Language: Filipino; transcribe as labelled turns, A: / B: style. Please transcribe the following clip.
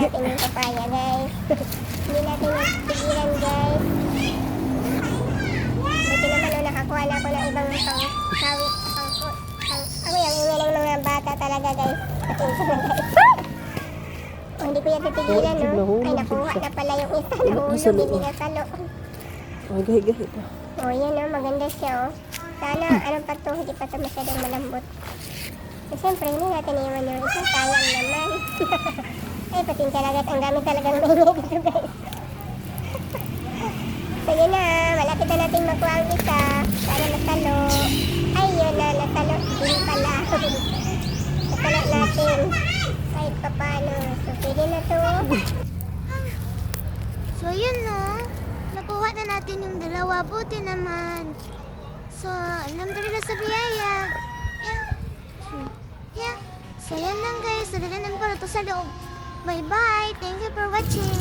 A: natin yung papaya, guys. Hindi natin nagpigilan, guys. Buti naman, oh, nakakuha na ako ng ibang pang-kawit, ako yung ingalang mga bata talaga, guys. Pasensya na, guys. Oh, hindi ko yan titigilan, no? Ay, nakuha na pala yung isa. Nahulog, hindi nasalo.
B: Ay, gahi-gahi pa.
A: Oh, yan, oh. Maganda siya, oh. Sana, anong pa to? Hindi pa to masyadong malambot. So, siyempre, hindi natin iwan yung isa. Sayang naman. Ay, pasensya na, guys. Ang dami talagang maingay dito, guys. So, yun na. Malapit na natin makuha ang isa. Sana nasalo. Ay, yun na. Nasalo. Hindi pala. Nasalo natin. Kahit pa paano. So, pwede na to.
C: So, yun no. Nakuha na natin yung dalawa. Buti naman. So, alhamdulillah sa biyaya. Yeah. Yeah. So, yan lang guys. Dalilan ko na to sa loob. Bye-bye. Thank you for watching.